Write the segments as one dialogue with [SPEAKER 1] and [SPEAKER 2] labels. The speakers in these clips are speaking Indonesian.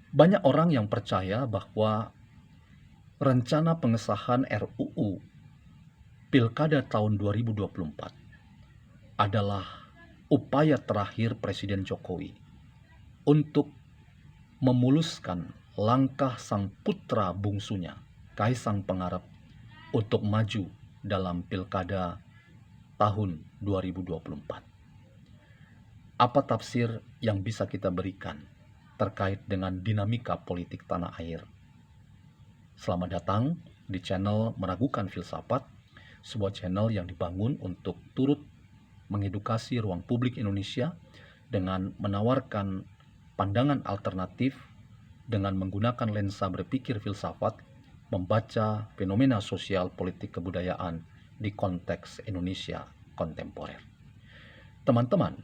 [SPEAKER 1] Banyak orang yang percaya bahwa rencana pengesahan RUU Pilkada tahun 2024 adalah upaya terakhir Presiden Jokowi untuk memuluskan langkah sang putra bungsunya, Kaisang Pangarep, untuk maju dalam Pilkada tahun 2024. Apa tafsir yang bisa kita berikan terkait dengan dinamika politik tanah air? Selamat datang di channel Meragukan Filsafat, sebuah channel yang dibangun untuk turut mengedukasi ruang publik Indonesia dengan menawarkan pandangan alternatif dengan menggunakan lensa berpikir filsafat, membaca fenomena sosial politik kebudayaan di konteks Indonesia kontemporer. Teman-teman,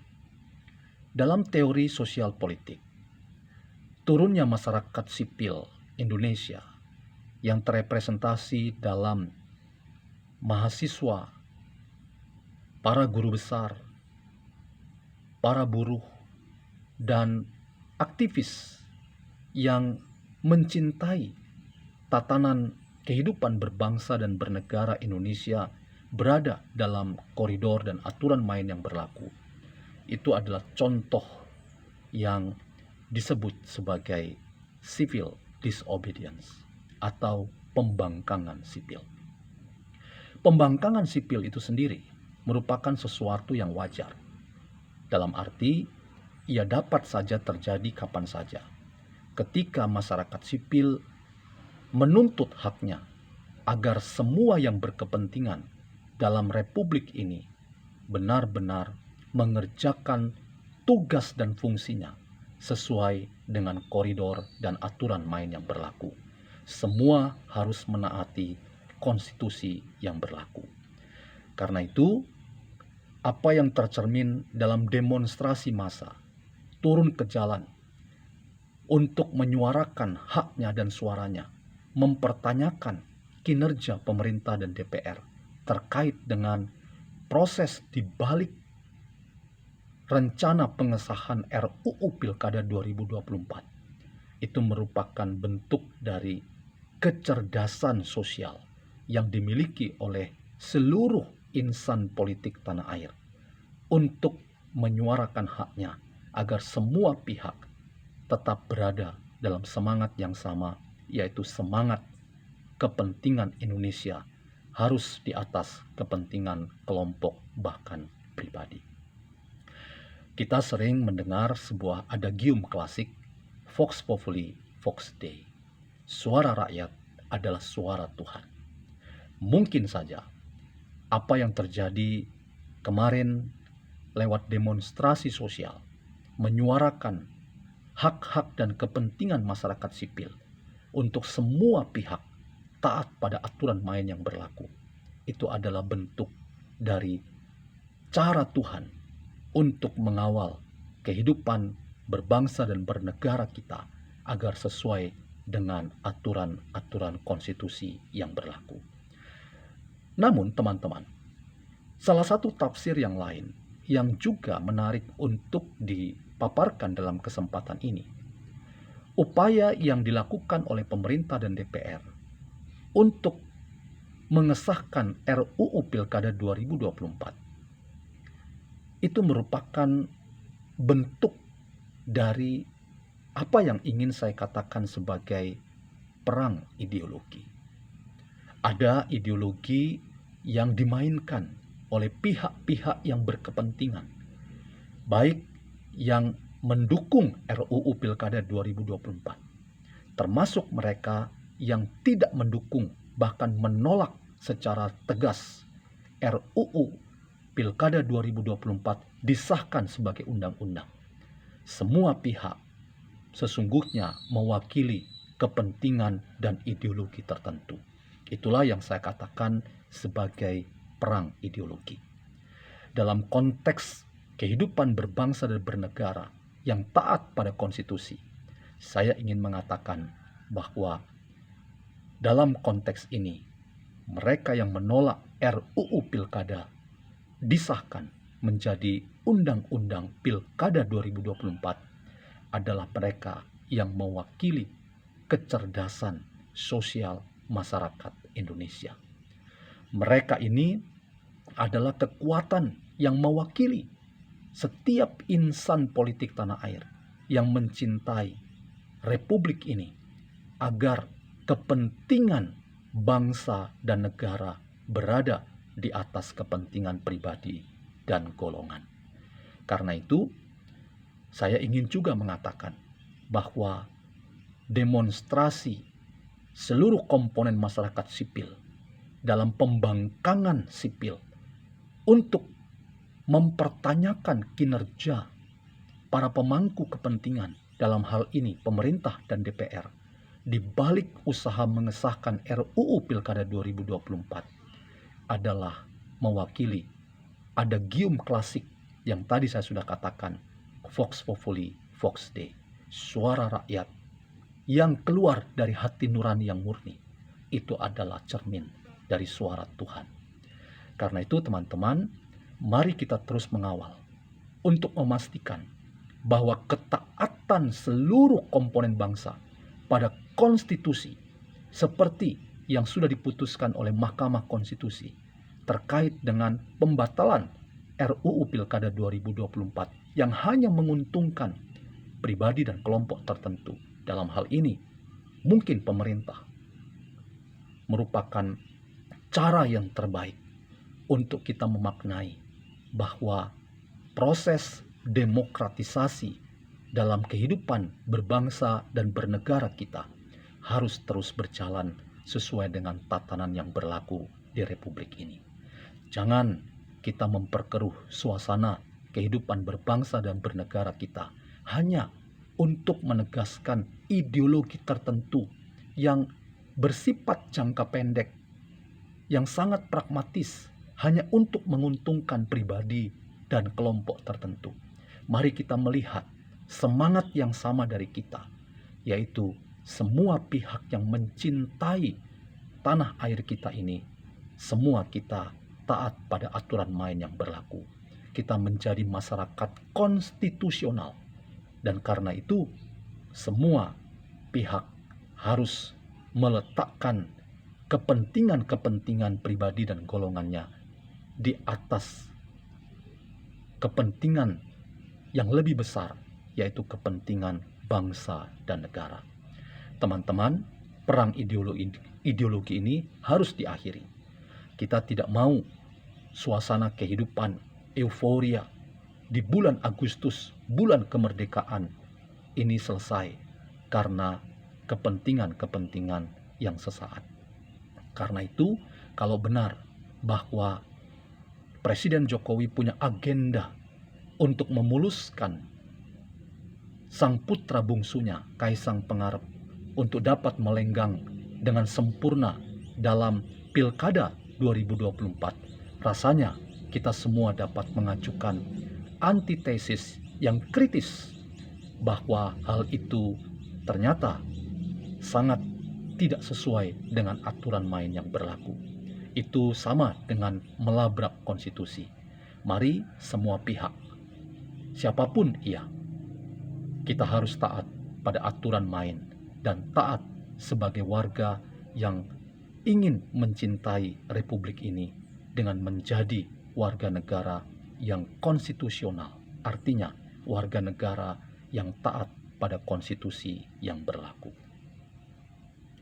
[SPEAKER 1] dalam teori sosial politik, turunnya masyarakat sipil Indonesia yang terrepresentasi dalam mahasiswa, para guru besar, para buruh, dan aktivis yang mencintai tatanan kehidupan berbangsa dan bernegara Indonesia berada dalam koridor dan aturan main yang berlaku. Itu adalah contoh yang disebut sebagai civil disobedience atau pembangkangan sipil. Pembangkangan sipil itu sendiri merupakan sesuatu yang wajar. Dalam arti, ia dapat saja terjadi kapan saja. Ketika masyarakat sipil menuntut haknya agar semua yang berkepentingan dalam republik ini benar-benar mengerjakan tugas dan fungsinya sesuai dengan koridor dan aturan main yang berlaku. Semua harus menaati konstitusi yang berlaku. Karena itu, apa yang tercermin dalam demonstrasi massa turun ke jalan untuk menyuarakan haknya dan suaranya, mempertanyakan kinerja pemerintah dan DPR terkait dengan proses di balik rencana pengesahan RUU Pilkada 2024. Itu merupakan bentuk dari kecerdasan sosial yang dimiliki oleh seluruh insan politik tanah air untuk menyuarakan haknya agar semua pihak tetap berada dalam semangat yang sama, yaitu semangat kepentingan Indonesia harus di atas kepentingan kelompok bahkan pribadi. Kita sering mendengar sebuah adagium klasik, Vox Populi, Vox Dei. Suara rakyat adalah suara Tuhan. Mungkin saja apa yang terjadi kemarin lewat demonstrasi sosial, menyuarakan hak-hak dan kepentingan masyarakat sipil untuk semua pihak taat pada aturan main yang berlaku. Itu adalah bentuk dari cara Tuhan untuk mengawal kehidupan berbangsa dan bernegara kita agar sesuai dengan aturan-aturan konstitusi yang berlaku. Namun teman-teman, salah satu tafsir yang lain yang juga menarik untuk dipaparkan dalam kesempatan ini, upaya yang dilakukan oleh pemerintah dan DPR untuk mengesahkan RUU Pilkada 2024 itu merupakan bentuk dari apa yang ingin saya katakan sebagai perang ideologi. Ada ideologi yang dimainkan oleh pihak-pihak yang berkepentingan, baik yang mendukung RUU Pilkada 2024, termasuk mereka yang tidak mendukung bahkan menolak secara tegas RUU Pilkada 2024 disahkan sebagai undang-undang. Semua pihak sesungguhnya mewakili kepentingan dan ideologi tertentu. Itulah yang saya katakan sebagai perang ideologi. Dalam konteks kehidupan berbangsa dan bernegara yang taat pada konstitusi, saya ingin mengatakan bahwa dalam konteks ini, mereka yang menolak RUU Pilkada disahkan menjadi Undang-Undang Pilkada 2024 adalah mereka yang mewakili kecerdasan sosial masyarakat Indonesia. Mereka ini adalah kekuatan yang mewakili setiap insan politik tanah air yang mencintai Republik ini agar kepentingan bangsa dan negara berada di atas kepentingan pribadi dan golongan. Karena itu, saya ingin juga mengatakan bahwa demonstrasi seluruh komponen masyarakat sipil dalam pembangkangan sipil untuk mempertanyakan kinerja para pemangku kepentingan, dalam hal ini pemerintah dan DPR, di balik usaha mengesahkan RUU Pilkada 2024 adalah mewakili ada gium klasik yang tadi saya sudah katakan, Vox Populi, Vox Dei, suara rakyat yang keluar dari hati nurani yang murni. Itu adalah cermin dari suara Tuhan. Karena itu teman-teman, mari kita terus mengawal untuk memastikan bahwa ketaatan seluruh komponen bangsa pada konstitusi seperti yang sudah diputuskan oleh Mahkamah Konstitusi terkait dengan pembatalan RUU Pilkada 2024 yang hanya menguntungkan pribadi dan kelompok tertentu. Dalam hal ini mungkin pemerintah merupakan cara yang terbaik untuk kita memaknai bahwa proses demokratisasi dalam kehidupan berbangsa dan bernegara kita harus terus berjalan sesuai dengan tatanan yang berlaku di Republik ini. Jangan kita memperkeruh suasana kehidupan berbangsa dan bernegara kita hanya untuk menegaskan ideologi tertentu yang bersifat jangka pendek, yang sangat pragmatis, hanya untuk menguntungkan pribadi dan kelompok tertentu. Mari kita melihat semangat yang sama dari kita, yaitu semua pihak yang mencintai tanah air kita ini, semua kita taat pada aturan main yang berlaku. Kita menjadi masyarakat konstitusional, dan karena itu semua pihak harus meletakkan kepentingan-kepentingan pribadi dan golongannya di atas kepentingan yang lebih besar, yaitu kepentingan bangsa dan negara. Teman-teman, perang ideologi ini harus diakhiri. Kita tidak mau suasana kehidupan euforia di bulan Agustus, bulan kemerdekaan ini selesai karena kepentingan-kepentingan yang sesaat. Karena itu, kalau benar bahwa Presiden Jokowi punya agenda untuk memuluskan sang putra bungsunya, Kaisang Pangarep, untuk dapat melenggang dengan sempurna dalam Pilkada 2024, rasanya kita semua dapat mengajukan antitesis yang kritis bahwa hal itu ternyata sangat tidak sesuai dengan aturan main yang berlaku. Itu sama dengan melabrak konstitusi. Mari semua pihak, siapapun ia, kita harus taat pada aturan main dan taat sebagai warga yang ingin mencintai Republik ini dengan menjadi warga negara yang konstitusional, artinya warga negara yang taat pada konstitusi yang berlaku.